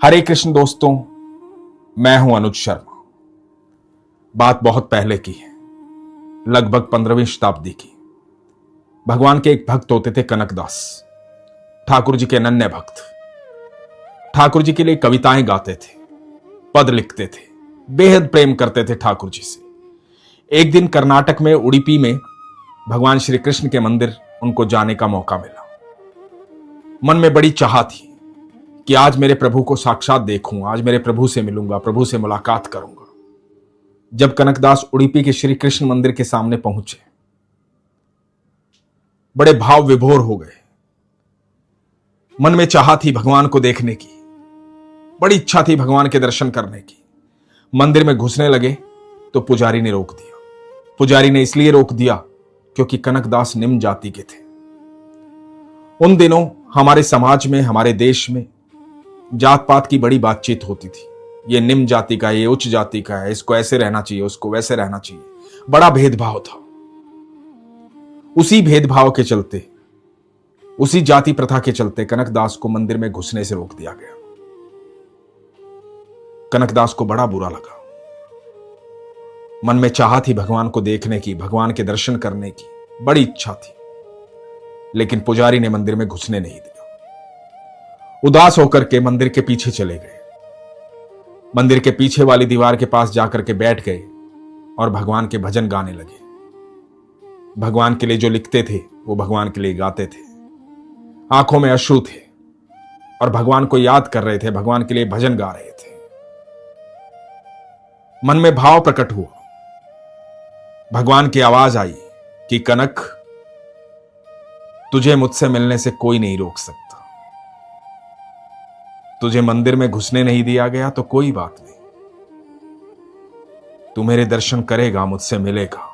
हरे कृष्ण दोस्तों, मैं हूं अनुज शर्मा। बात बहुत पहले की है, लगभग 15वीं शताब्दी की। भगवान के एक भक्त होते थे कनकदास, ठाकुर जी के अनन्य भक्त। ठाकुर जी के लिए कविताएं गाते थे, पद लिखते थे, बेहद प्रेम करते थे ठाकुर जी से। एक दिन कर्नाटक में उडुपी में भगवान श्री कृष्ण के मंदिर उनको जाने का मौका मिला। मन में बड़ी चाह थी कि आज मेरे प्रभु को साक्षात देखूं, आज मेरे प्रभु से मिलूंगा, प्रभु से मुलाकात करूंगा। जब कनकदास उडुपी के श्री कृष्ण मंदिर के सामने पहुंचे, बड़े भाव विभोर हो गए। मन में चाह थी भगवान को देखने की, बड़ी इच्छा थी भगवान के दर्शन करने की। मंदिर में घुसने लगे तो पुजारी ने रोक दिया। पुजारी ने इसलिए रोक दिया क्योंकि कनकदास निम्न जाति के थे। उन दिनों हमारे समाज में, हमारे देश में जात पात की बड़ी बातचीत होती थी। ये निम्न जाति का, ये उच्च जाति का है, इसको ऐसे रहना चाहिए, उसको वैसे रहना चाहिए। बड़ा भेदभाव था। उसी भेदभाव के चलते, उसी जाति प्रथा के चलते कनकदास को मंदिर में घुसने से रोक दिया गया। कनकदास को बड़ा बुरा लगा। मन में चाह थी भगवान को देखने की, भगवान के दर्शन करने की, बड़ी इच्छा थी, लेकिन पुजारी ने मंदिर में घुसने नहीं दिया। उदास होकर के मंदिर के पीछे चले गए। मंदिर के पीछे वाली दीवार के पास जाकर के बैठ गए और भगवान के भजन गाने लगे। भगवान के लिए जो लिखते थे वो भगवान के लिए गाते थे। आंखों में अश्रु थे और भगवान को याद कर रहे थे, भगवान के लिए भजन गा रहे थे। मन में भाव प्रकट हुआ। भगवान की आवाज आई कि कनक, तुझे मुझसे मिलने से कोई नहीं रोक सकता। तुझे मंदिर में घुसने नहीं दिया गया तो कोई बात नहीं, तू मेरे दर्शन करेगा, मुझसे मिलेगा।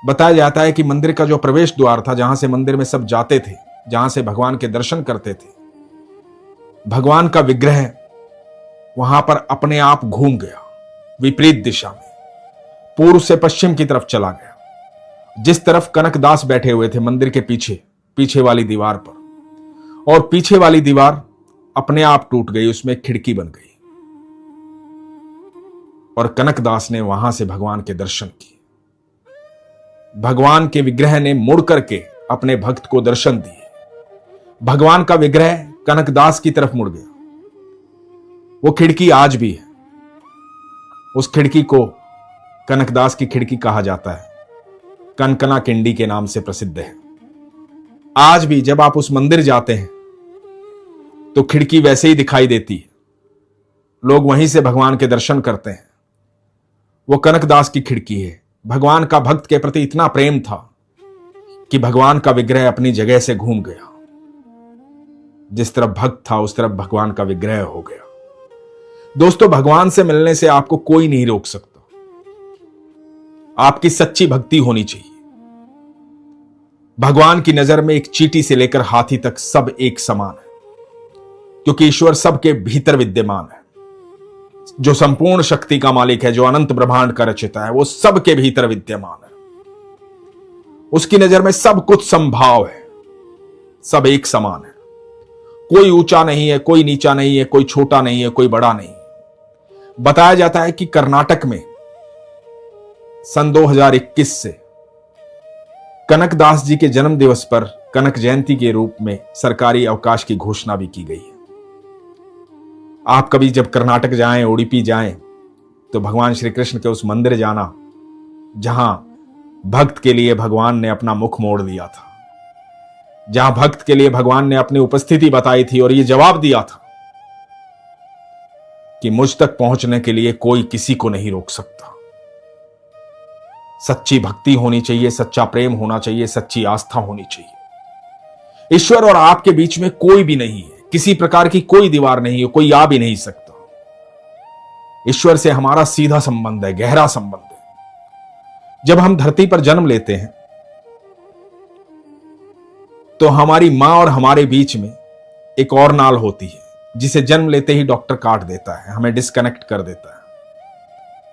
बताया जाता है कि मंदिर का जो प्रवेश द्वार था, जहां से मंदिर में सब जाते थे, जहां से भगवान के दर्शन करते थे, भगवान का विग्रह वहां पर अपने आप घूम गया, विपरीत दिशा में, पूर्व से पश्चिम की तरफ चला गया। जिस तरफ कनकदास बैठे हुए थे मंदिर के पीछे, पीछे वाली दीवार पर, और पीछे वाली दीवार अपने आप टूट गई, उसमें एक खिड़की बन गई और कनकदास ने वहां से भगवान के दर्शन किए। भगवान के विग्रह ने मुड़ करके अपने भक्त को दर्शन दिए। भगवान का विग्रह कनकदास की तरफ मुड़ गया। वो खिड़की आज भी है। उस खिड़की को कनकदास की खिड़की कहा जाता है। कनकना किंडी के नाम से प्रसिद्ध है। आज भी जब आप उस मंदिर जाते हैं तो खिड़की वैसे ही दिखाई देती है। लोग वहीं से भगवान के दर्शन करते हैं। वो कनकदास की खिड़की है। भगवान का भक्त के प्रति इतना प्रेम था कि भगवान का विग्रह अपनी जगह से घूम गया। जिस तरफ भक्त था उस तरफ भगवान का विग्रह हो गया। दोस्तों, भगवान से मिलने से आपको कोई नहीं रोक सकता। आपकी सच्ची भक्ति होनी चाहिए। भगवान की नजर में एक चींटी से लेकर हाथी तक सब एक समान है, क्योंकि ईश्वर सबके भीतर विद्यमान है। जो संपूर्ण शक्ति का मालिक है, जो अनंत ब्रह्मांड का रचयिता है, वो सबके भीतर विद्यमान है। उसकी नजर में सब कुछ संभाव है, सब एक समान है। कोई ऊंचा नहीं है, कोई नीचा नहीं है, कोई छोटा नहीं है, कोई बड़ा नहीं। बताया जाता है कि कर्नाटक में सन 2021 से कनकदास जी के जन्म दिवस पर कनक जयंती के रूप में सरकारी अवकाश की घोषणा भी की गई है। आप कभी जब कर्नाटक जाएं, उडुपी जाएं, तो भगवान श्री कृष्ण के उस मंदिर जाना जहां भक्त के लिए भगवान ने अपना मुख मोड़ दिया था, जहां भक्त के लिए भगवान ने अपनी उपस्थिति बताई थी और यह जवाब दिया था कि मुझ तक पहुंचने के लिए कोई किसी को नहीं रोक सकता। सच्ची भक्ति होनी चाहिए, सच्चा प्रेम होना चाहिए, सच्ची आस्था होनी चाहिए। ईश्वर और आपके बीच में कोई भी नहीं है, किसी प्रकार की कोई दीवार नहीं है, कोई आ भी नहीं सकता। ईश्वर से हमारा सीधा संबंध है, गहरा संबंध है। जब हम धरती पर जन्म लेते हैं तो हमारी मां और हमारे बीच में एक और नाल होती है, जिसे जन्म लेते ही डॉक्टर काट देता है, हमें डिस्कनेक्ट कर देता है,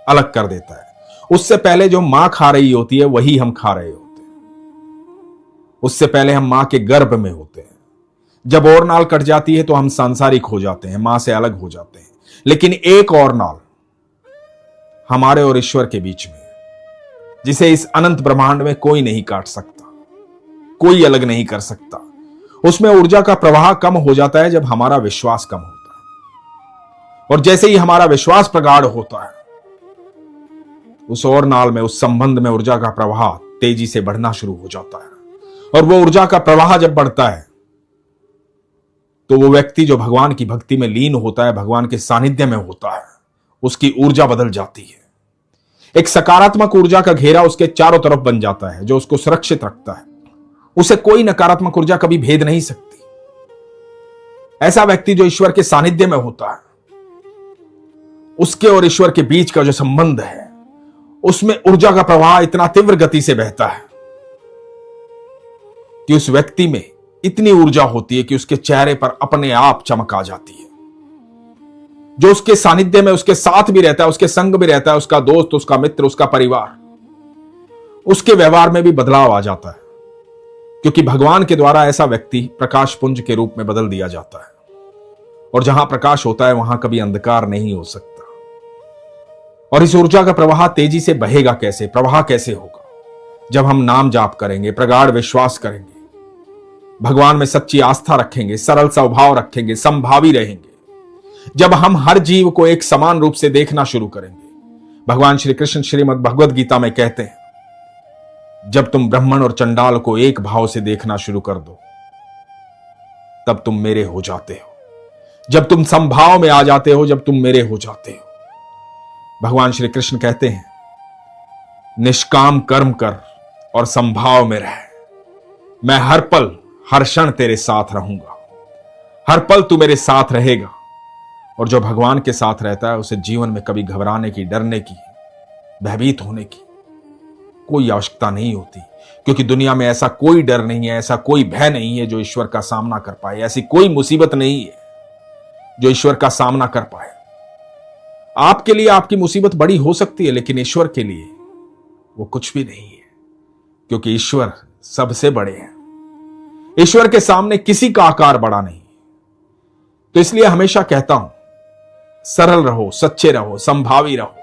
अलग कर देता है। उससे पहले जो मां खा रही होती है वही हम खा रहे होते हैं। उससे पहले हम मां के गर्भ में होते हैं। जब और नाल कट जाती है तो हम सांसारिक हो जाते हैं, मां से अलग हो जाते हैं। लेकिन एक और नाल हमारे और ईश्वर के बीच में, जिसे इस अनंत ब्रह्मांड में कोई नहीं काट सकता, कोई अलग नहीं कर सकता। उसमें ऊर्जा का प्रवाह कम हो जाता है जब हमारा विश्वास कम होता है। और जैसे ही हमारा विश्वास प्रगाढ़ होता है, उस और नाल में, उस संबंध में ऊर्जा का प्रवाह तेजी से बढ़ना शुरू हो जाता है। और वो ऊर्जा का प्रवाह जब बढ़ता है तो वो व्यक्ति जो भगवान की भक्ति में लीन होता है, भगवान के सानिध्य में होता है, उसकी ऊर्जा बदल जाती है। एक सकारात्मक ऊर्जा का घेरा उसके चारों तरफ बन जाता है जो उसको सुरक्षित रखता है। उसे कोई नकारात्मक ऊर्जा कभी भेद नहीं सकती। ऐसा व्यक्ति जो ईश्वर के सानिध्य में होता है, उसके और ईश्वर के बीच का जो संबंध है, उसमें ऊर्जा का प्रवाह इतना तीव्र गति से बहता है कि उस व्यक्ति में इतनी ऊर्जा होती है कि उसके चेहरे पर अपने आप चमक आ जाती है। जो उसके सानिध्य में, उसके साथ भी रहता है, उसके संग भी रहता है, उसका दोस्त, उसका मित्र, उसका परिवार, उसके व्यवहार में भी बदलाव आ जाता है, क्योंकि भगवान के द्वारा ऐसा व्यक्ति प्रकाश पुंज के रूप में बदल दिया जाता है। और जहां प्रकाश होता है वहां कभी अंधकार नहीं हो सकता। और इस ऊर्जा का प्रवाह तेजी से बहेगा कैसे, प्रवाह कैसे होगा? जब हम नाम जाप करेंगे, प्रगाढ़ विश्वास करेंगे, भगवान में सच्ची आस्था रखेंगे, सरल स्वभाव रखेंगे, संभावी रहेंगे, जब हम हर जीव को एक समान रूप से देखना शुरू करेंगे। भगवान श्री कृष्ण श्रीमद् भगवद गीता में कहते हैं, जब तुम ब्राह्मण और चंडाल को एक भाव से देखना शुरू कर दो, तब तुम मेरे हो जाते हो। जब तुम संभाव में आ जाते हो, जब तुम मेरे हो जाते हो। भगवान श्री कृष्ण कहते हैं, निष्काम कर्म कर और संभाव में रह। मैं हर पल, हर क्षण तेरे साथ रहूंगा। हर पल तू मेरे साथ रहेगा। और जो भगवान के साथ रहता है, उसे जीवन में कभी घबराने की, डरने की, भयभीत होने की कोई आवश्यकता नहीं होती। क्योंकि दुनिया में ऐसा कोई डर नहीं है, ऐसा कोई भय नहीं है जो ईश्वर का सामना कर पाए। ऐसी कोई मुसीबत नहीं है जो ईश्वर का सामना कर पाए। आपके लिए आपकी मुसीबत बड़ी हो सकती है, लेकिन ईश्वर के लिए वो कुछ भी नहीं है, क्योंकि ईश्वर सबसे बड़े हैं। ईश्वर के सामने किसी का आकार बड़ा नहीं। तो इसलिए हमेशा कहता हूं, सरल रहो, सच्चे रहो, संभावी रहो,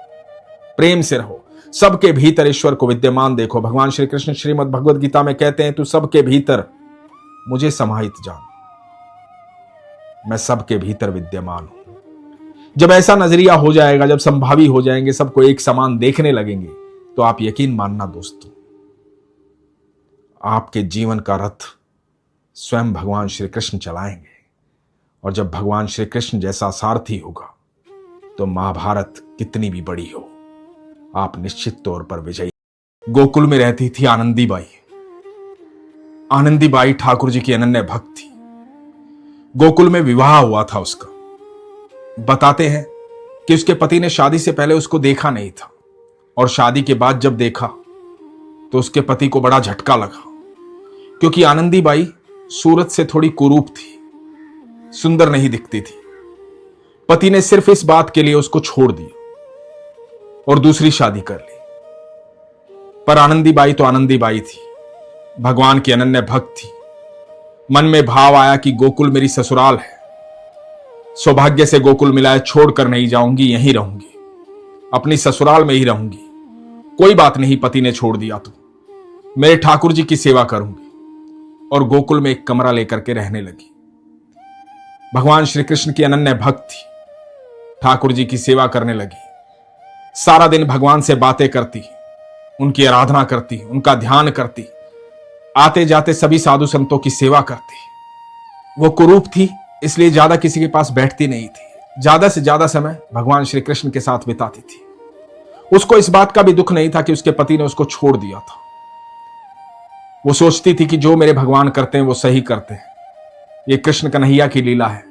प्रेम से रहो। सबके भीतर ईश्वर को विद्यमान देखो। भगवान श्री कृष्ण श्रीमद् भगवद गीता में कहते हैं, तू सबके भीतर मुझे समाहित जान। मैं सबके भीतर विद्यमान हूं। जब ऐसा नजरिया हो जाएगा, जब संभावी हो जाएंगे, सबको एक समान देखने लगेंगे, तो आप यकीन मानना दोस्तों, आपके जीवन का रथ स्वयं भगवान श्री कृष्ण चलाएंगे। और जब भगवान श्री कृष्ण जैसा सारथी होगा, तो महाभारत कितनी भी बड़ी हो, आप निश्चित तौर पर विजयी। गोकुल में रहती थी आनंदी बाई। आनंदी बाई ठाकुर जी की अनन्य भक्त थी। गोकुल में विवाह हुआ था उसका। बताते हैं कि उसके पति ने शादी से पहले उसको देखा नहीं था, और शादी के बाद जब देखा तो उसके पति को बड़ा झटका लगा, क्योंकि आनंदी बाई सूरत से थोड़ी कुरूप थी, सुंदर नहीं दिखती थी। पति ने सिर्फ इस बात के लिए उसको छोड़ दिया और दूसरी शादी कर ली। पर आनंदी बाई तो आनंदी बाई थी, भगवान की अनन्य भक्त थी। मन में भाव आया कि गोकुल मेरी ससुराल है, सौभाग्य से गोकुल मिला है, छोड़कर नहीं जाऊंगी, यहीं रहूंगी, अपनी ससुराल में ही रहूंगी। कोई बात नहीं, पति ने छोड़ दिया तो मेरे ठाकुर जी की सेवा करूंगी। और गोकुल में एक कमरा लेकर के रहने लगी। भगवान श्री कृष्ण की अनन्य भक्त थी, ठाकुर जी की सेवा करने लगी। सारा दिन भगवान से बातें करती, उनकी आराधना करती, उनका ध्यान करती, आते जाते सभी साधु संतों की सेवा करती। वो कुरूप थी, इसलिए ज्यादा किसी के पास बैठती नहीं थी, ज्यादा से ज्यादा समय भगवान श्री कृष्ण के साथ बिताती थी। उसको इस बात का भी दुख नहीं था कि उसके पति ने उसको छोड़ दिया था। वो सोचती थी कि जो मेरे भगवान करते हैं वो सही करते हैं, ये कृष्ण कन्हैया की लीला है,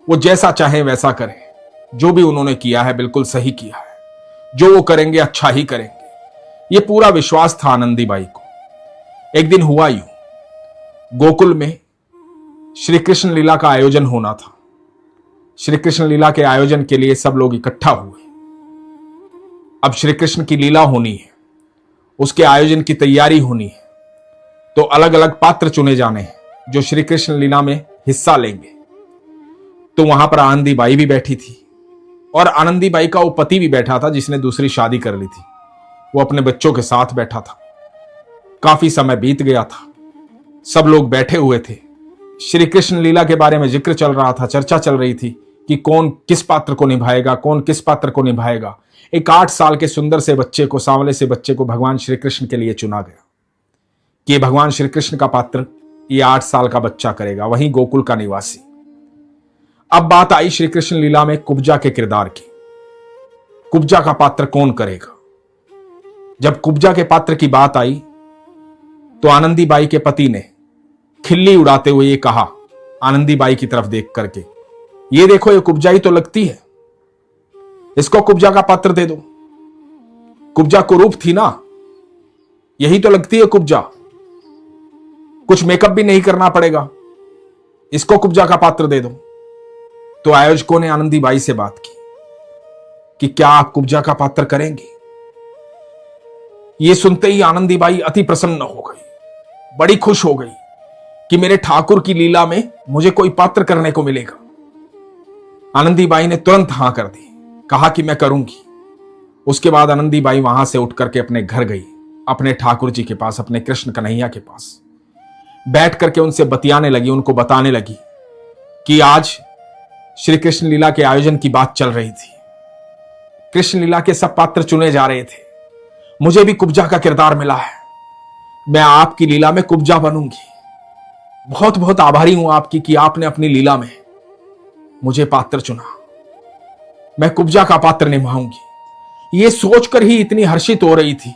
वो जैसा चाहे वैसा करें, जो भी उन्होंने किया है बिल्कुल सही किया है, जो वो करेंगे अच्छा ही करेंगे। ये पूरा विश्वास था आनंदी बाई को। एक दिन हुआ यूं, गोकुल में श्री कृष्ण लीला का आयोजन होना था। श्री कृष्ण लीला के आयोजन के लिए सब लोग इकट्ठा हुए। अब श्री कृष्ण की लीला होनी है, उसके आयोजन की तैयारी होनी है, तो अलग अलग पात्र चुने जाने हैं जो श्री कृष्ण लीला में हिस्सा लेंगे। तो वहां पर आनंदीबाई भी बैठी थी और आनंदीबाई का वो पति भी बैठा था जिसने दूसरी शादी कर ली थी। वो अपने बच्चों के साथ बैठा था। काफी समय बीत गया था, सब लोग बैठे हुए थे। श्री कृष्ण लीला के बारे में जिक्र चल रहा था, चर्चा चल रही थी कि कौन किस पात्र को निभाएगा, कौन किस पात्र को निभाएगा। एक 8 साल के सुंदर से बच्चे को, सांवले से बच्चे को भगवान श्री कृष्ण के लिए चुना गया कि भगवान श्री कृष्ण का पात्र ये 8 साल का बच्चा करेगा, वहीं गोकुल का निवासी। अब बात आई श्री कृष्ण लीला में कुब्जा के किरदार की। कुब्जा का पात्र कौन करेगा? जब कुब्जा के पात्र की बात आई तो आनंदीबाई के पति ने खिल्ली उड़ाते हुए ये कहा, आनंदीबाई की तरफ देख करके, ये देखो ये कुब्जा ही तो लगती है, इसको कुब्जा का पात्र दे दो। कुब्जा कुरूप थी ना, यही तो लगती है कुब्जा, कुछ मेकअप भी नहीं करना पड़ेगा, इसको कुब्जा का पात्र दे दो। तो आयोजकों ने आनंदीबाई से बात की कि क्या आप कुब्जा का पात्र करेंगे? ये सुनते ही आनंदीबाई अति प्रसन्न हो गई, बड़ी खुश हो गई कि मेरे ठाकुर की लीला में मुझे कोई पात्र करने को मिलेगा। आनंदीबाई ने तुरंत हां कर दी, कहा कि मैं करूंगी। उसके बाद आनंदीबाई वहां से उठ करके अपने घर गई, अपने ठाकुर जी के पास, अपने कृष्ण कन्हैया के पास बैठ करके उनसे बतियाने लगी, उनको बताने लगी कि आज श्री कृष्ण लीला के आयोजन की बात चल रही थी। कृष्ण लीला के सब पात्र चुने जा रहे थे, मुझे भी कुब्जा का किरदार मिला है, मैं आपकी लीला में कुब्जा बनूंगी। बहुत बहुत आभारी हूं आपकी कि आपने अपनी लीला में मुझे पात्र चुना, मैं कुब्जा का पात्र निभाऊंगी। ये सोचकर ही इतनी हर्षित हो रही थी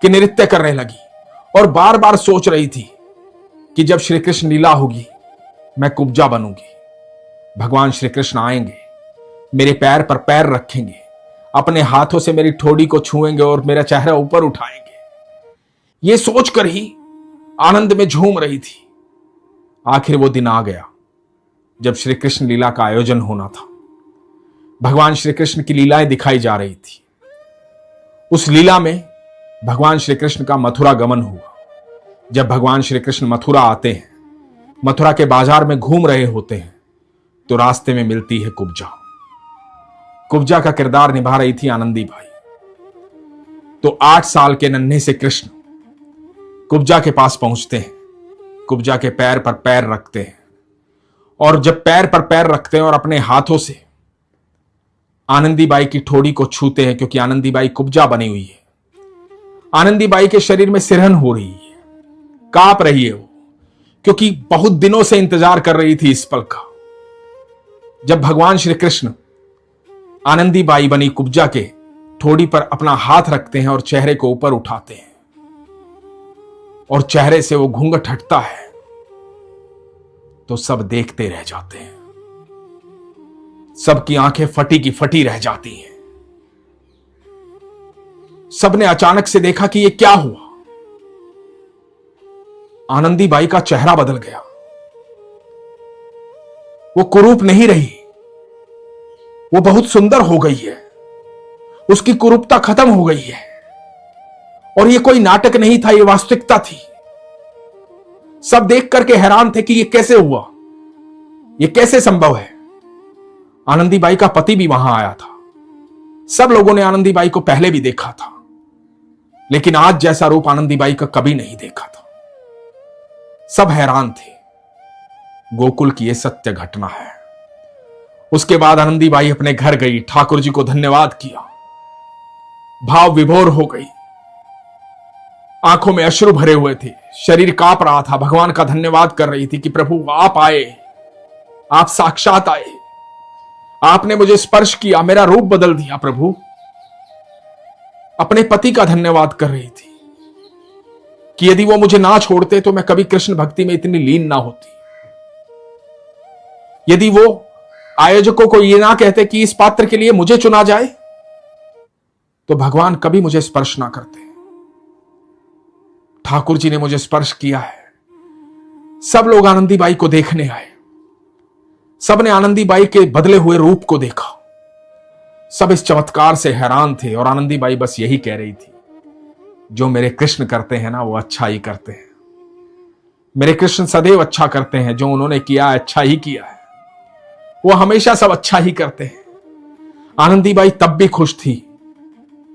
कि नृत्य करने लगी और बार बार सोच रही थी कि जब श्री कृष्ण लीला होगी मैं कुब्जा बनूंगी, भगवान श्री कृष्ण आएंगे, मेरे पैर पर पैर रखेंगे, अपने हाथों से मेरी ठोड़ी को छुएंगे और मेरा चेहरा ऊपर उठाएंगे। ये सोचकर ही आनंद में झूम रही थी। आखिर वो दिन आ गया जब श्री कृष्ण लीला का आयोजन होना था। भगवान श्री कृष्ण की लीलाएं दिखाई जा रही थी। उस लीला में भगवान श्री कृष्ण का मथुरा गमन हुआ। जब भगवान श्री कृष्ण मथुरा आते हैं, मथुरा के बाजार में घूम रहे होते हैं, तो रास्ते में मिलती है कुब्जा। कुब्जा का किरदार निभा रही थी आनंदीबाई। तो 8 साल के नन्हे से कृष्ण कुब्जा के पास पहुंचते हैं, कुब्जा के पैर पर पैर रखते हैं, और जब पैर पर पैर रखते हैं और अपने हाथों से आनंदीबाई की ठोड़ी को छूते हैं, क्योंकि आनंदीबाई कुब्जा बनी हुई है। आनंदीबाई के शरीर में सिरहन हो रही है, कांप रही है वो, क्योंकि बहुत दिनों से इंतजार कर रही थी इस पल का। जब भगवान श्री कृष्ण आनंदीबाई बनी कुब्जा के ठोड़ी पर अपना हाथ रखते हैं और चेहरे को ऊपर उठाते हैं और चेहरे से वो घूंघट हटता है, तो सब देखते रह जाते हैं, सबकी आंखें फटी की फटी रह जाती हैं। सबने अचानक से देखा कि ये क्या हुआ। आनंदीबाई का चेहरा बदल गया, वो कुरूप नहीं रही, वो बहुत सुंदर हो गई है, उसकी कुरूपता खत्म हो गई है। और ये कोई नाटक नहीं था, ये वास्तविकता थी। सब देख करके हैरान थे कि ये कैसे हुआ, ये कैसे संभव है। आनंदीबाई का पति भी वहां आया था। सब लोगों ने आनंदीबाई को पहले भी देखा था, लेकिन आज जैसा रूप आनंदीबाई का कभी नहीं देखा था। सब हैरान थे। गोकुल की यह सत्य घटना है। उसके बाद आनंदीबाई अपने घर गई, ठाकुर जी को धन्यवाद किया, भाव विभोर हो गई, आंखों में अश्रु भरे हुए थे, शरीर कांप रहा था, भगवान का धन्यवाद कर रही थी कि प्रभु आप आए, आप साक्षात आए, आपने मुझे स्पर्श किया, मेरा रूप बदल दिया। प्रभु अपने पति का धन्यवाद कर रही थी कि यदि वो मुझे ना छोड़ते तो मैं कभी कृष्ण भक्ति में इतनी लीन ना होती। यदि वो आयोजकों को ये ना कहते कि इस पात्र के लिए मुझे चुना जाए, तो भगवान कभी मुझे स्पर्श ना करते। ठाकुर जी ने मुझे स्पर्श किया है। सब लोग आनंदीबाई को देखने आए, सबने आनंदीबाई के बदले हुए रूप को देखा। सब इस चमत्कार से हैरान थे और आनंदीबाई बस यही कह रही थी, जो मेरे कृष्ण करते हैं ना वो अच्छा ही करते हैं, मेरे कृष्ण सदैव अच्छा करते हैं, जो उन्होंने किया अच्छा ही किया है, वो हमेशा सब अच्छा ही करते हैं। आनंदीबाई तब भी खुश थी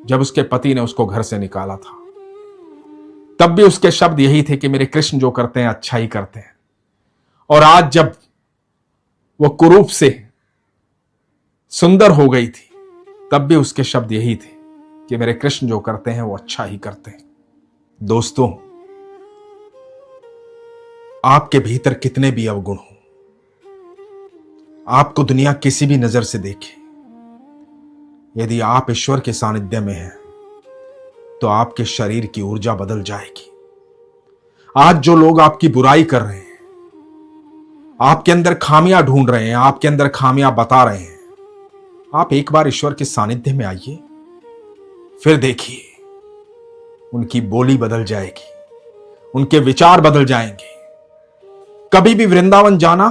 जब उसके पति ने उसको घर से निकाला था, तब भी उसके शब्द यही थे कि मेरे कृष्ण जो करते हैं अच्छा ही करते हैं। और आज जब वो कुरूप से सुंदर हो गई थी, तब भी उसके शब्द यही थे कि मेरे कृष्ण जो करते हैं वो अच्छा ही करते हैं। दोस्तों, आपके भीतर कितने भी अवगुण हो, आपको दुनिया किसी भी नजर से देखे, यदि आप ईश्वर के सानिध्य में हैं तो आपके शरीर की ऊर्जा बदल जाएगी। आज जो लोग आपकी बुराई कर रहे हैं, आपके अंदर खामियां ढूंढ रहे हैं, आपके अंदर खामियां बता रहे हैं, आप एक बार ईश्वर के सानिध्य में आइए, फिर देखिए उनकी बोली बदल जाएगी, उनके विचार बदल जाएंगे। कभी भी वृंदावन जाना,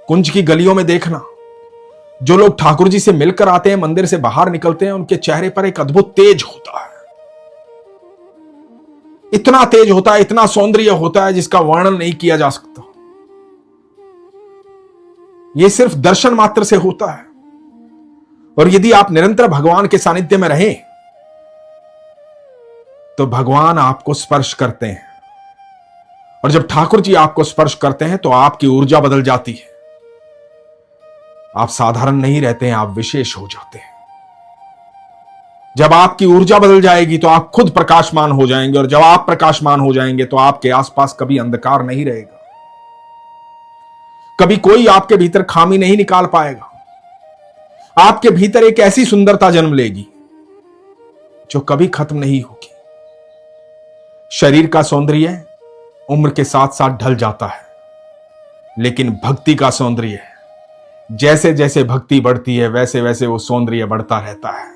कुंज की गलियों में देखना, जो लोग ठाकुर जी से मिलकर आते हैं, मंदिर से बाहर निकलते हैं, उनके चेहरे पर एक अद्भुत तेज होता है। इतना तेज होता है, इतना सौंदर्य होता है जिसका वर्णन नहीं किया जा सकता। यह सिर्फ दर्शन मात्र से होता है। और यदि आप निरंतर भगवान के सानिध्य में रहें तो भगवान आपको स्पर्श करते हैं, और जब ठाकुर जी आपको स्पर्श करते हैं तो आपकी ऊर्जा बदल जाती है। आप साधारण नहीं रहते हैं, आप विशेष हो जाते हैं। जब आपकी ऊर्जा बदल जाएगी तो आप खुद प्रकाशमान हो जाएंगे, और जब आप प्रकाशमान हो जाएंगे तो आपके आसपास कभी अंधकार नहीं रहेगा, कभी कोई आपके भीतर खामी नहीं निकाल पाएगा। आपके भीतर एक ऐसी सुंदरता जन्म लेगी जो कभी खत्म नहीं होगी। शरीर का सौंदर्य उम्र के साथ साथ ढल जाता है, लेकिन भक्ति का सौंदर्य जैसे जैसे भक्ति बढ़ती है वैसे वैसे वो सौंदर्य बढ़ता रहता है।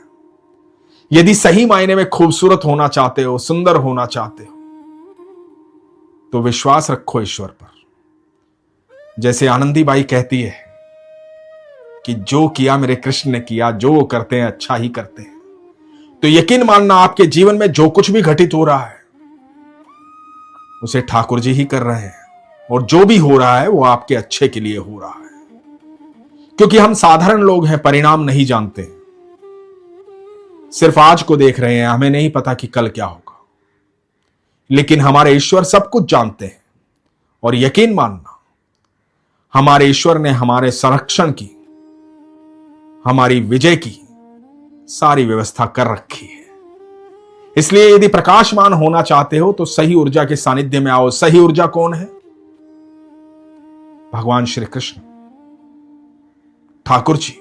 यदि सही मायने में खूबसूरत होना चाहते हो, सुंदर होना चाहते हो, तो विश्वास रखो ईश्वर पर। जैसे आनंदीबाई कहती है कि जो किया मेरे कृष्ण ने किया, जो वो करते हैं अच्छा ही करते हैं, तो यकीन मानना आपके जीवन में जो कुछ भी घटित हो रहा है उसे ठाकुर जी ही कर रहे हैं, और जो भी हो रहा है वो आपके अच्छे के लिए हो रहा है। क्योंकि हम साधारण लोग हैं, परिणाम नहीं जानते, सिर्फ आज को देख रहे हैं, हमें नहीं पता कि कल क्या होगा। लेकिन हमारे ईश्वर सब कुछ जानते हैं, और यकीन मानना हमारे ईश्वर ने हमारे संरक्षण की, हमारी विजय की सारी व्यवस्था कर रखी है। इसलिए यदि प्रकाशमान होना चाहते हो तो सही ऊर्जा के सानिध्य में आओ। सही ऊर्जा कौन है? भगवान श्री कृष्ण, ठाकुर जी।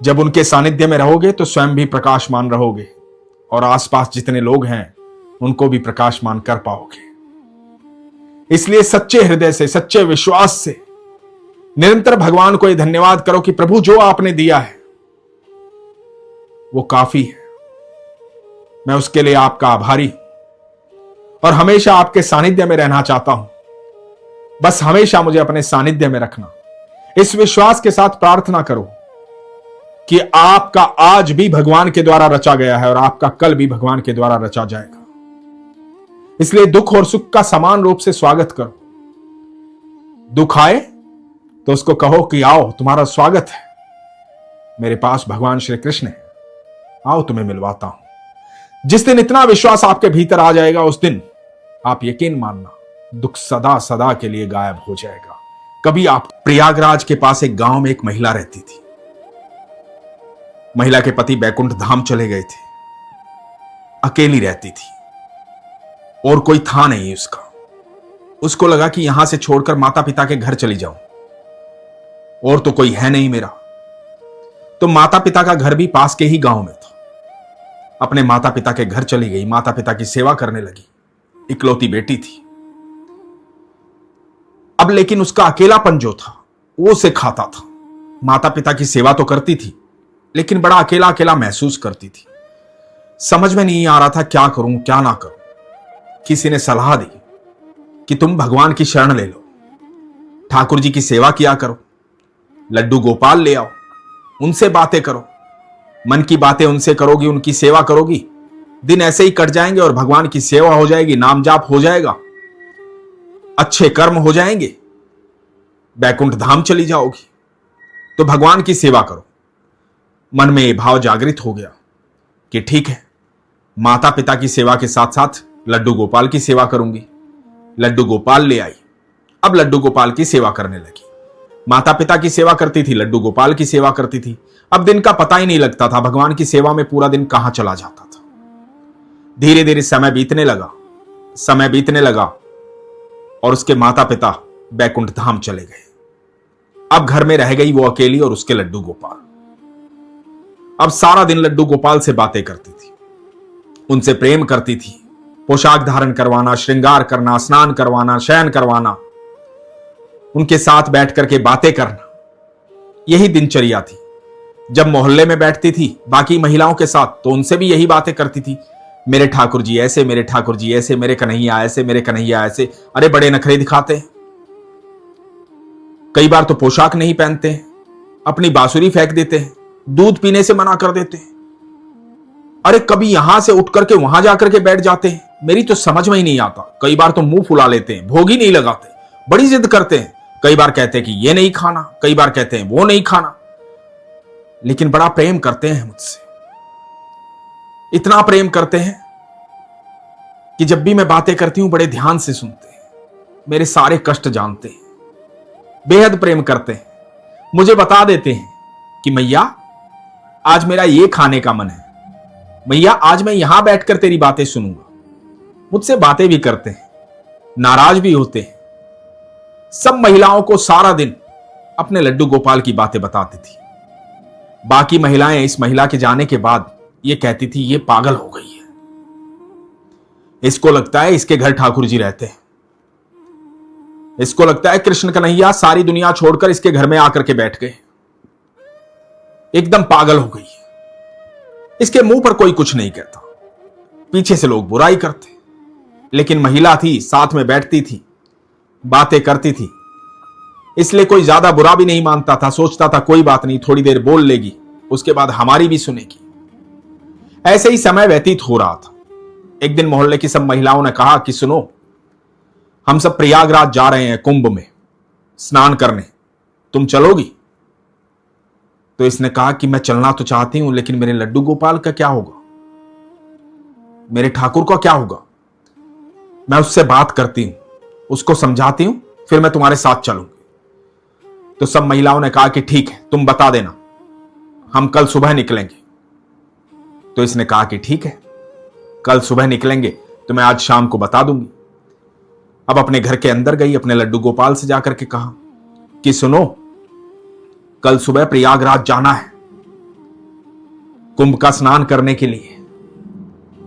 जब उनके सानिध्य में रहोगे तो स्वयं भी प्रकाशमान रहोगे, और आसपास जितने लोग हैं उनको भी प्रकाशमान कर पाओगे। इसलिए सच्चे हृदय से, सच्चे विश्वास से निरंतर भगवान को यह धन्यवाद करो कि प्रभु जो आपने दिया है वो काफी है। मैं उसके लिए आपका आभारी हूं और हमेशा आपके सानिध्य में रहना चाहता हूं। बस हमेशा मुझे अपने सानिध्य में रखना। इस विश्वास के साथ प्रार्थना करो कि आपका आज भी भगवान के द्वारा रचा गया है और आपका कल भी भगवान के द्वारा रचा जाएगा। इसलिए दुख और सुख का समान रूप से स्वागत करो। दुख आए तो उसको कहो कि आओ, तुम्हारा स्वागत है, मेरे पास भगवान श्री कृष्ण है, आओ तुम्हें मिलवाता हूं। जिस दिन इतना विश्वास आपके भीतर आ जाएगा, उस दिन आप यकीन मानना दुख सदा सदा के लिए गायब हो जाएगा। कभी आप प्रयागराज के पास एक गांव में एक महिला रहती थी। महिला के पति बैकुंठ धाम चले गए थे, अकेली रहती थी और कोई था नहीं उसका। उसको लगा कि यहां से छोड़कर माता पिता के घर चली जाऊं, और तो कोई है नहीं मेरा। तो माता पिता का घर भी पास के ही गांव में था। अपने माता पिता के घर चली गई, माता पिता की सेवा करने लगी। इकलौती बेटी थी। अब लेकिन उसका अकेलापन जो था वो उसे खाता था। माता पिता की सेवा तो करती थी, लेकिन बड़ा अकेला अकेला महसूस करती थी। समझ में नहीं आ रहा था क्या करूं क्या ना करूं। किसी ने सलाह दी कि तुम भगवान की शरण ले लो, ठाकुर जी की सेवा किया करो, लड्डू गोपाल ले आओ, उनसे बातें करो। मन की बातें उनसे करोगी, उनकी सेवा करोगी, दिन ऐसे ही कट जाएंगे और भगवान की सेवा हो जाएगी, नाम जाप हो जाएगा। अच्छे कर्म हो जाएंगे, बैकुंठ धाम चली जाओगी। तो भगवान की सेवा करो। मन में यह भाव जागृत हो गया कि ठीक है, माता पिता की सेवा के साथ साथ लड्डू गोपाल की सेवा करूंगी। लड्डू गोपाल ले आई। अब लड्डू गोपाल की सेवा करने लगी। माता पिता की सेवा करती थी, लड्डू गोपाल की सेवा करती थी। अब दिन का पता ही नहीं लगता था, भगवान की सेवा में पूरा दिन कहां चला जाता था। धीरे धीरे समय बीतने लगा और उसके माता पिता बैकुंठ धाम चले गए। अब घर में रह गई वो अकेली और उसके लड्डू गोपाल। अब सारा दिन लड्डू गोपाल से बातें करती थी, उनसे प्रेम करती थी। पोशाक धारण करवाना, श्रृंगार करना, स्नान करवाना, शयन करवाना, उनके साथ बैठ करके बातें करना, यही दिनचर्या थी। जब मोहल्ले में बैठती थी बाकी महिलाओं के साथ तो उनसे भी यही बातें करती थी। मेरे ठाकुर जी ऐसे, मेरे ठाकुर जी ऐसे, मेरे कन्हैया ऐसे, मेरे कन्हैया ऐसे। अरे बड़े नखरे दिखाते हैं। कई बार तो पोशाक नहीं पहनते हैं, अपनी बांसुरी फेंक देते हैं, दूध पीने से मना कर देते हैं। अरे कभी यहां से उठ करके वहां जाकर के बैठ जाते हैं। मेरी तो समझ में ही नहीं आता। कई बार तो मुंह फुला लेते हैं, भोग ही नहीं लगाते, बड़ी जिद करते हैं। कई बार कहते हैं कि ये नहीं खाना, कई बार कहते हैं वो नहीं खाना, लेकिन बड़ा प्रेम करते हैं मुझसे। इतना प्रेम करते हैं कि जब भी मैं बातें करती हूं बड़े ध्यान से सुनते हैं, मेरे सारे कष्ट जानते हैं, बेहद प्रेम करते हैं। मुझे बता देते हैं कि मैया आज मेरा ये खाने का मन है, मैया आज मैं यहां बैठकर तेरी बातें सुनूंगा। मुझसे बातें भी करते हैं, नाराज भी होते हैं। सब महिलाओं को सारा दिन अपने लड्डू गोपाल की बातें बताती थी। बाकी महिलाएं इस महिला के जाने के बाद ये कहती थी ये पागल हो गई है, इसको लगता है इसके घर ठाकुर जी रहते हैं, इसको लगता है कृष्ण कन्हैया सारी दुनिया छोड़कर इसके घर में आकर के बैठ गए, एकदम पागल हो गई है। इसके मुंह पर कोई कुछ नहीं कहता, पीछे से लोग बुराई करते, लेकिन महिला थी, साथ में बैठती थी, बातें करती थी, इसलिए कोई ज्यादा बुरा भी नहीं मानता था। सोचता था कोई बात नहीं, थोड़ी देर बोल लेगी, उसके बाद हमारी भी सुनेगी। ऐसे ही समय व्यतीत हो रहा था। एक दिन मोहल्ले की सब महिलाओं ने कहा कि सुनो, हम सब प्रयागराज जा रहे हैं कुंभ में स्नान करने, तुम चलोगी? तो इसने कहा कि मैं चलना तो चाहती हूं, लेकिन मेरे लड्डू गोपाल का क्या होगा, मेरे ठाकुर का क्या होगा? मैं उससे बात करती हूं, उसको समझाती हूं, फिर मैं तुम्हारे साथ चलूंगी। तो सब महिलाओं ने कहा कि ठीक है, तुम बता देना, हम कल सुबह निकलेंगे। तो इसने कहा कि ठीक है, कल सुबह निकलेंगे तो मैं आज शाम को बता दूंगी। अब अपने घर के अंदर गई, अपने लड्डू गोपाल से जाकर के कहा कि सुनो, कल सुबह प्रयागराज जाना है कुंभ का स्नान करने के लिए।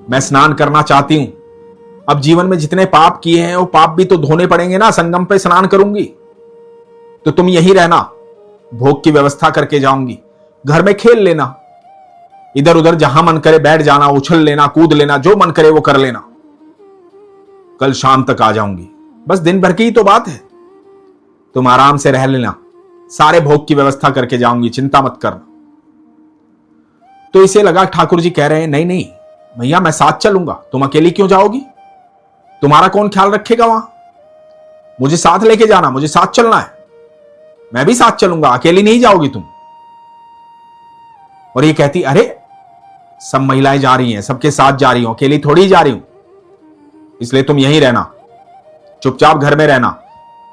मैं स्नान करना चाहती हूं। अब जीवन में जितने पाप किए हैं वो पाप भी तो धोने पड़ेंगे ना, संगम पे स्नान करूंगी। तो तुम यहीं रहना, भोग की व्यवस्था करके जाऊंगी, घर में खेल लेना, इधर उधर जहां मन करे बैठ जाना, उछल लेना, कूद लेना, जो मन करे वो कर लेना। कल शाम तक आ जाऊंगी, बस दिन भर की ही तो बात है, तुम आराम से रह लेना, सारे भोग की व्यवस्था करके जाऊंगी, चिंता मत करना। तो इसे लगा ठाकुर जी कह रहे हैं नहीं नहीं भैया मैं साथ चलूंगा, तुम अकेली क्यों जाओगी, तुम्हारा कौन ख्याल रखेगा वहां, मुझे साथ लेके जाना, मुझे साथ चलना है, मैं भी साथ चलूंगा, अकेली नहीं जाओगी तुम। और ये कहती अरे सब महिलाएं जा रही हैं, सबके साथ जा रही हूं, अकेली थोड़ी जा रही हूं, इसलिए तुम यहीं रहना, चुपचाप घर में रहना,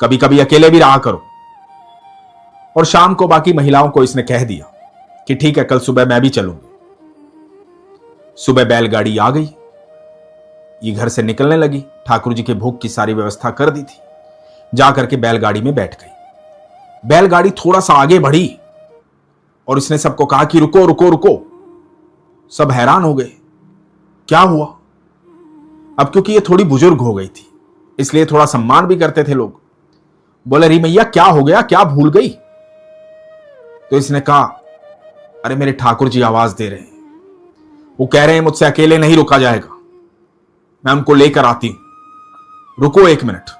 कभी कभी अकेले भी रहा करो। और शाम को बाकी महिलाओं को इसने कह दिया कि ठीक है कल सुबह मैं भी चलूंगी। सुबह बैलगाड़ी आ गई, ये घर से निकलने लगी, ठाकुर जी के भोग की सारी व्यवस्था कर दी थी, जाकर के बैलगाड़ी में बैठ गई। बैलगाड़ी थोड़ा सा आगे बढ़ी और इसने सबको कहा कि रुको रुको रुको। सब हैरान हो गए, क्या हुआ? अब क्योंकि ये थोड़ी बुजुर्ग हो गई थी इसलिए थोड़ा सम्मान भी करते थे लोग। बोले री मैया क्या हो गया, क्या भूल गई? तो इसने कहा अरे मेरे ठाकुर जी आवाज दे रहे हैं, वो कह रहे हैं मुझसे अकेले नहीं रुका जाएगा, मैं उनको लेकर आती हूं, रुको एक मिनट।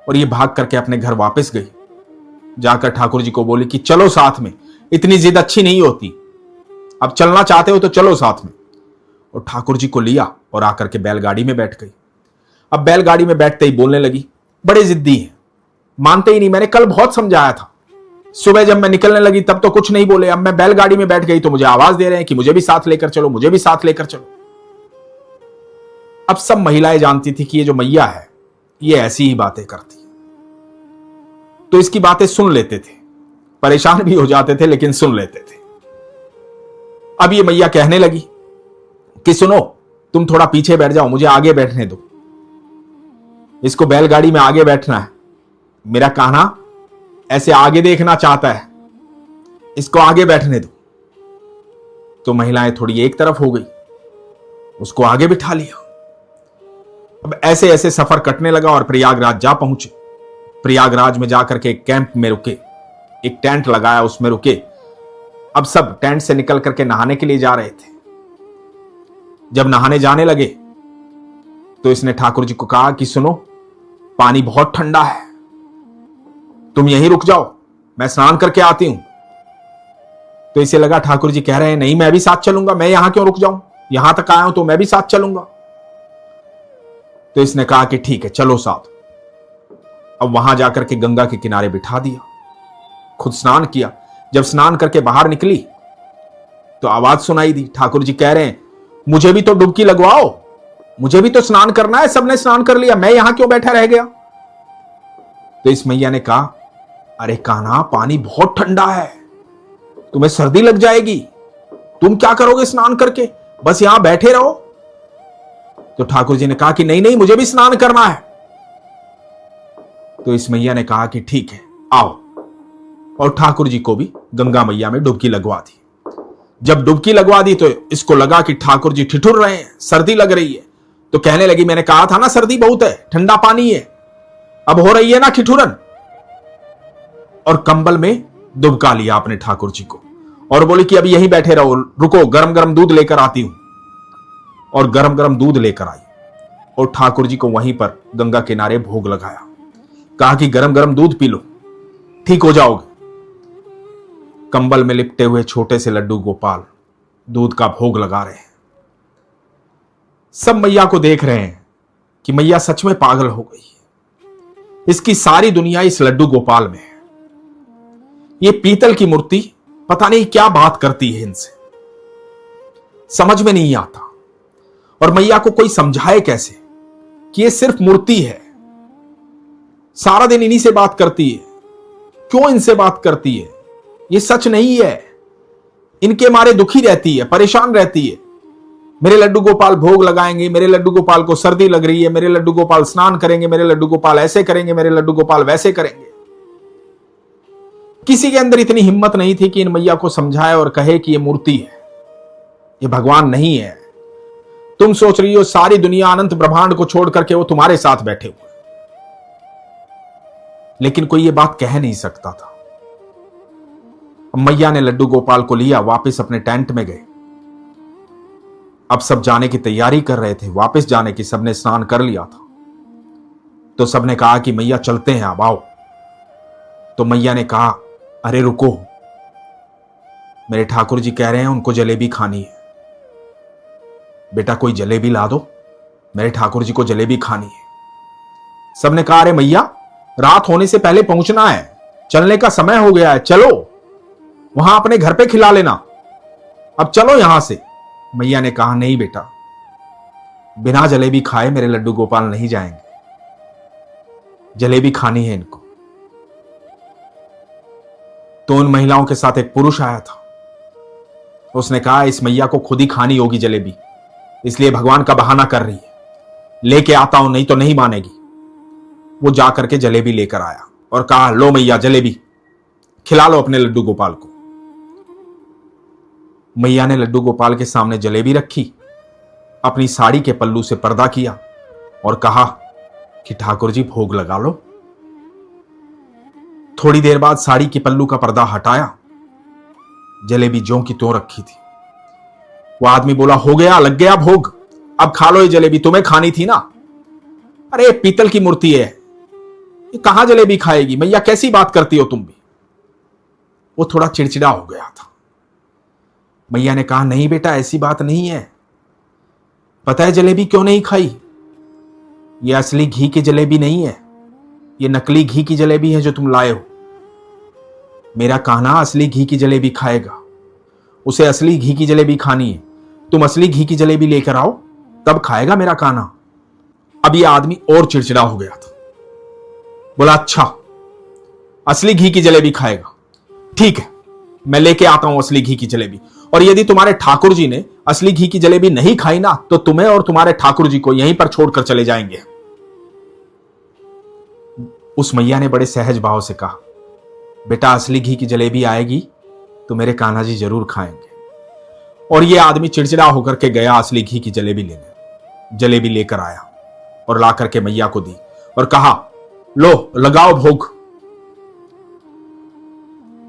और ये भाग करके अपने घर वापस गई, जाकर ठाकुर जी को बोली कि चलो साथ में, इतनी जिद अच्छी नहीं होती, अब चलना चाहते हो तो चलो साथ में। और ठाकुर जी को लिया और आकर के बैलगाड़ी में बैठ गई। अब बैलगाड़ी में बैठते ही बोलने लगी, बड़े जिद्दी हैं, मानते ही नहीं। मैंने कल बहुत समझाया था, सुबह जब मैं निकलने लगी तब तो कुछ नहीं बोले, अब मैं बैलगाड़ी में बैठ गई तो मुझे आवाज दे रहे हैं कि मुझे भी साथ लेकर चलो, मुझे भी साथ लेकर चलो। अब सब महिलाएं जानती थी कि ये जो मैया है ये ऐसी ही बातें करती है, तो इसकी बातें सुन लेते थे, परेशान भी हो जाते थे लेकिन सुन लेते थे। अब ये मैया कहने लगी कि सुनो, तुम थोड़ा पीछे बैठ जाओ, मुझे आगे बैठने दो, इसको बैलगाड़ी में आगे बैठना है, मेरा कान्हा ऐसे आगे देखना चाहता है, इसको आगे बैठने दो। तो महिलाएं थोड़ी एक तरफ हो गई, उसको आगे बिठा लिया। अब ऐसे ऐसे सफर कटने लगा और प्रयागराज जा पहुंचे। प्रयागराज में जाकर के एक कैंप में रुके, एक टेंट लगाया, उसमें रुके। अब सब टेंट से निकल करके नहाने के लिए जा रहे थे। जब नहाने जाने लगे तो इसने ठाकुर जी को कहा कि सुनो, पानी बहुत ठंडा है, तुम यहीं रुक जाओ, मैं स्नान करके आती हूं। तो इसे लगा ठाकुर जी कह रहे हैं नहीं मैं भी साथ चलूंगा, मैं यहां क्यों रुक जाऊं, यहां तक आया हूं तो मैं भी साथ चलूंगा। तो इसने कहा कि ठीक है चलो साथ। अब वहां जाकर के गंगा के किनारे बिठा दिया, खुद स्नान किया। जब स्नान करके बाहर निकली तो आवाज सुनाई दी, ठाकुर जी कह रहे हैं मुझे भी तो डुबकी लगवाओ, मुझे भी तो स्नान करना है, सबने स्नान कर लिया, मैं यहां क्यों बैठा रह गया। तो इस मैया ने कहा अरे कान्हा, पानी बहुत ठंडा है, तुम्हें सर्दी लग जाएगी, तुम क्या करोगे स्नान करके, बस यहां बैठे रहो। तो ठाकुर जी ने कहा कि नहीं नहीं, मुझे भी स्नान करना है। तो इस मैया ने कहा कि ठीक है आओ, और ठाकुर जी को भी गंगा मैया में डुबकी लगवा दी। जब डुबकी लगवा दी तो इसको लगा कि ठाकुर जी ठिठुर रहे हैं, सर्दी लग रही है। तो कहने लगी मैंने कहा था ना सर्दी बहुत है, ठंडा पानी है, अब हो रही है ना ठिठुरन। और कंबल में दुबका लिया अपने ठाकुर जी को और बोली कि अभी यहीं बैठे रहो, रुको गरम गरम दूध लेकर आती हूं। और गरम गरम दूध लेकर आई और ठाकुर जी को वहीं पर गंगा किनारे भोग लगाया। कहा कि गरम गरम दूध पी लो, ठीक हो जाओगे। कंबल में लिपटे हुए छोटे से लड्डू गोपाल दूध का भोग लगा रहे हैं। सब मैया को देख रहे हैं कि मैया सच में पागल हो गई है, इसकी सारी दुनिया इस लड्डू गोपाल में है। ये पीतल की मूर्ति पता नहीं क्या बात करती है इनसे, समझ में नहीं आता। और मैया को कोई समझाए कैसे कि ये सिर्फ मूर्ति है, सारा दिन इन्हीं से बात करती है, क्यों इनसे बात करती है, ये सच नहीं है, इनके मारे दुखी रहती है, परेशान रहती है। मेरे लड्डू गोपाल भोग लगाएंगे, मेरे लड्डू गोपाल को सर्दी लग रही है, मेरे लड्डू गोपाल स्नान करेंगे, मेरे लड्डू गोपाल ऐसे करेंगे, मेरे लड्डू गोपाल वैसे करेंगे। किसी के अंदर इतनी हिम्मत नहीं थी कि इन मैया को समझाए और कहे कि ये मूर्ति है, ये भगवान नहीं है। तुम सोच रही हो सारी दुनिया अनंत ब्रह्मांड को छोड़ करके वो तुम्हारे साथ बैठे हुए, लेकिन कोई ये बात कह नहीं सकता था। मैया ने लड्डू गोपाल को लिया, वापस अपने टेंट में गए। अब सब जाने की तैयारी कर रहे थे, वापस जाने की, सबने स्नान कर लिया था। तो सबने कहा कि मैया चलते हैं, अब आओ। तो मैया ने कहा अरे रुको, मेरे ठाकुर जी कह रहे हैं उनको जलेबी खानी है, बेटा कोई जलेबी ला दो, मेरे ठाकुर जी को जलेबी खानी है। सबने कहा अरे मैया, रात होने से पहले पहुंचना है, चलने का समय हो गया है, चलो वहां अपने घर पे खिला लेना, अब चलो यहां से। मैया ने कहा नहीं बेटा, बिना जलेबी खाए मेरे लड्डू गोपाल नहीं जाएंगे, जलेबी खानी है इनको। तो उन महिलाओं के साथ एक पुरुष आया था, उसने कहा इस मैया को खुद ही खानी होगी जलेबी, इसलिए भगवान का बहाना कर रही है, लेके आता हूं नहीं तो नहीं मानेगी। वो जाकर के जलेबी लेकर आया और कहा लो मैया जलेबी, खिला लो अपने लड्डू गोपाल को। मैया ने लड्डू गोपाल के सामने जलेबी रखी, अपनी साड़ी के पल्लू से पर्दा किया और कहा कि ठाकुर जी भोग लगा लो। थोड़ी देर बाद साड़ी के पल्लू का पर्दा हटाया, जलेबी ज्यों की त्यों रखी थी। वो आदमी बोला हो गया, लग गया भोग, अब खा लो ये जलेबी, तुम्हें खानी थी ना। अरे पीतल की मूर्ति है, ये कहां जलेबी खाएगी, मैया कैसी बात करती हो तुम भी। वो थोड़ा चिड़चिड़ा हो गया था। मैया ने कहा नहीं बेटा ऐसी बात नहीं है, पता है जलेबी क्यों नहीं खाई, ये असली घी की जलेबी नहीं है, ये नकली घी की जलेबी है जो तुम लाए हो। मेरा कान्हा असली घी की जलेबी खाएगा, उसे असली घी की जलेबी खानी है। तुम असली घी की जलेबी लेकर आओ, तब खाएगा मेरा कान्हा। अब ये आदमी और चिड़चिड़ा हो गया था। बोला, अच्छा असली घी की जलेबी खाएगा, ठीक है, मैं लेके आता हूं असली घी की जलेबी। और यदि तुम्हारे ठाकुर जी ने असली घी की जलेबी नहीं खाई ना, तो तुम्हें और तुम्हारे ठाकुर जी को यहीं पर छोड़कर चले जाएंगे। उस मैया ने बड़े सहज भाव से कहा, बेटा असली घी की जलेबी आएगी तो मेरे कान्हा जी जरूर खाएंगे। और यह आदमी चिड़चिड़ा होकर के गया असली घी की जलेबी लेने। जलेबी लेकर आया और ला करके मैया को दी और कहा, लो लगाओ भोग।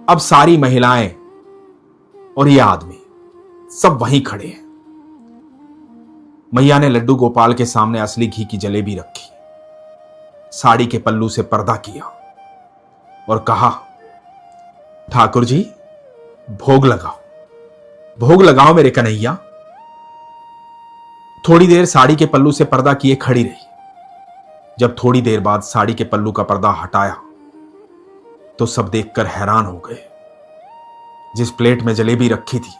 अब सारी महिलाएं और यह आदमी सब वहीं खड़े हैं। मैया ने लड्डू गोपाल के सामने असली घी की जलेबी रखी, साड़ी के पल्लू से पर्दा किया और कहा, ठाकुर जी भोग लगाओ, भोग लगाओ मेरे कन्हैया। थोड़ी देर साड़ी के पल्लू से पर्दा किए खड़ी रही। जब थोड़ी देर बाद साड़ी के पल्लू का पर्दा हटाया तो सब देखकर हैरान हो गए। जिस प्लेट में जलेबी रखी थी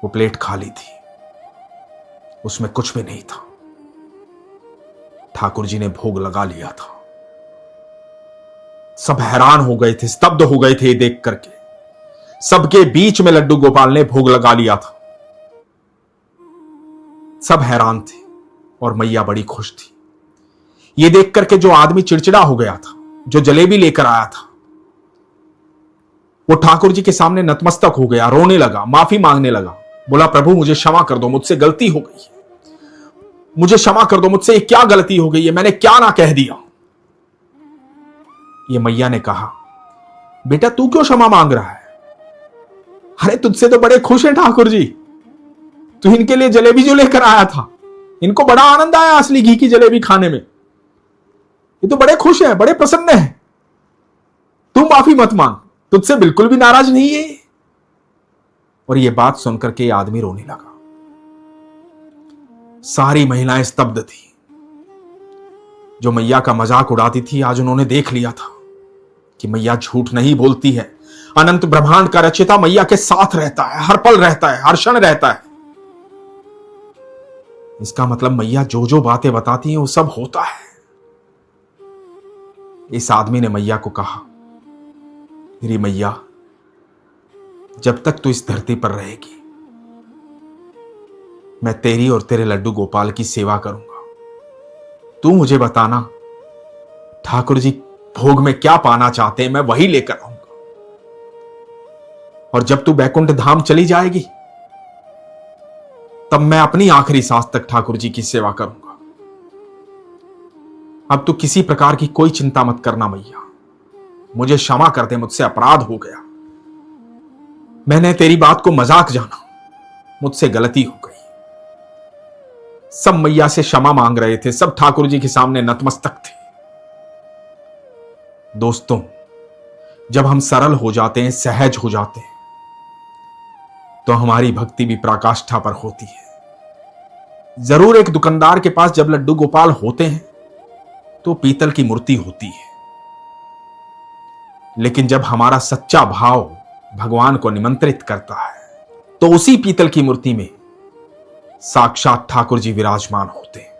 वो प्लेट खाली थी, उसमें कुछ भी नहीं था। ठाकुर जी ने भोग लगा लिया था। सब हैरान हो गए थे, स्तब्ध हो गए थे देख करके। सबके बीच में लड्डू गोपाल ने भोग लगा लिया था। सब हैरान थे और मैया बड़ी खुश थी। यह देख करके जो आदमी चिड़चिड़ा हो गया था, जो जलेबी लेकर आया था, वो ठाकुर जी के सामने नतमस्तक हो गया, रोने लगा, माफी मांगने लगा। बोला, प्रभु मुझे क्षमा कर दो, मुझसे गलती हो गई है, मुझे क्षमा कर दो, मुझसे क्या गलती हो गई है, मैंने क्या ना कह दिया। ये मैया ने कहा, बेटा तू क्यों क्षमा मांग रहा है? अरे तुझसे तो बड़े खुश हैं ठाकुर जी, तू इनके लिए जलेबी जो लेकर आया था, इनको बड़ा आनंद आया असली घी की जलेबी खाने में, ये तो बड़े खुश हैं, बड़े प्रसन्न हैं। तू माफी मत मांग, तुझसे बिल्कुल भी नाराज नहीं है। और यह बात सुनकर के आदमी रोने लगा। सारी महिलाएं स्तब्ध थी। जो मैया का मजाक उड़ाती थी, आज उन्होंने देख लिया था कि मैया झूठ नहीं बोलती है। अनंत ब्रह्मांड का रचयिता मैया के साथ रहता है, हर पल रहता है, हर क्षण रहता है। इसका मतलब मैया जो जो बातें बताती हैं वो सब होता है। इस आदमी ने मैया को कहा, मेरी मैया, जब तक तू इस धरती पर रहेगी मैं तेरी और तेरे लड्डू गोपाल की सेवा करूंगा। तू मुझे बताना ठाकुर जी भोग में क्या पाना चाहते हैं, मैं वही लेकर आऊंगा। और जब तू बैकुंठ धाम चली जाएगी तब मैं अपनी आखिरी सांस तक ठाकुर जी की सेवा करूंगा। अब तू किसी प्रकार की कोई चिंता मत करना मैया, मुझे क्षमा कर दे, मुझसे अपराध हो गया, मैंने तेरी बात को मजाक जाना, मुझसे गलती हो गई। सब मैया से क्षमा मांग रहे थे, सब ठाकुर जी के सामने नतमस्तक थे। दोस्तों, जब हम सरल हो जाते हैं, सहज हो जाते हैं, तो हमारी भक्ति भी पराकाष्ठा पर होती है। जरूर एक दुकानदार के पास जब लड्डू गोपाल होते हैं तो पीतल की मूर्ति होती है, लेकिन जब हमारा सच्चा भाव भगवान को निमंत्रित करता है तो उसी पीतल की मूर्ति में साक्षात ठाकुर जी विराजमान होते हैं।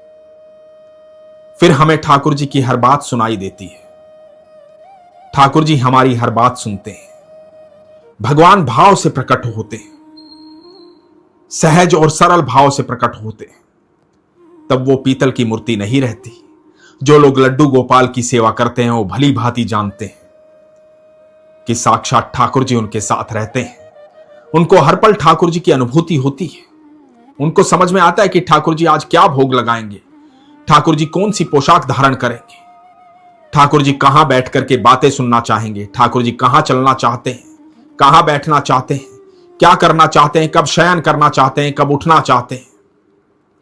फिर हमें ठाकुर जी की हर बात सुनाई देती है, ठाकुर जी हमारी हर बात सुनते हैं। भगवान भाव से प्रकट होते हैं, सहज और सरल भाव से प्रकट होते हैं। तब वो पीतल की मूर्ति नहीं रहती। जो लोग लड्डू गोपाल की सेवा करते हैं वो भली भांति जानते हैं कि साक्षात ठाकुर जी उनके साथ रहते हैं। उनको हर पल ठाकुर जी की अनुभूति होती है। उनको समझ में आता है कि ठाकुर जी आज क्या भोग लगाएंगे, ठाकुर जी कौन सी पोशाक धारण करेंगे, ठाकुर जी कहां बैठ करके बातें सुनना चाहेंगे, ठाकुर जी कहां चलना चाहते हैं, कहां बैठना चाहते हैं, क्या करना चाहते हैं, कब शयन करना चाहते हैं, कब उठना चाहते हैं,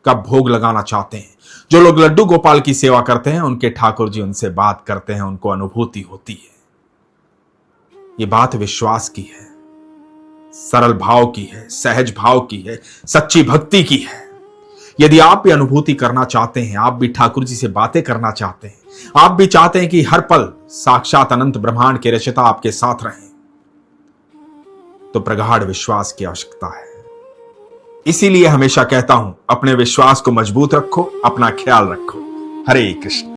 कब भोग लगाना चाहते हैं। जो लोग लड्डू गोपाल की सेवा करते हैं उनके ठाकुर जी उनसे बात करते हैं, उनको अनुभूति होती है। ये बात विश्वास की है, सरल भाव की है, सहज भाव की है, सच्ची भक्ति की है। यदि आप भी अनुभूति करना चाहते हैं, आप भी ठाकुर जी से बातें करना चाहते हैं, आप भी चाहते हैं कि हर पल साक्षात अनंत ब्रह्मांड के रचयिता आपके साथ रहें, तो प्रगाढ़ विश्वास की आवश्यकता है। इसीलिए हमेशा कहता हूं, अपने विश्वास को मजबूत रखो, अपना ख्याल रखो। हरे कृष्ण।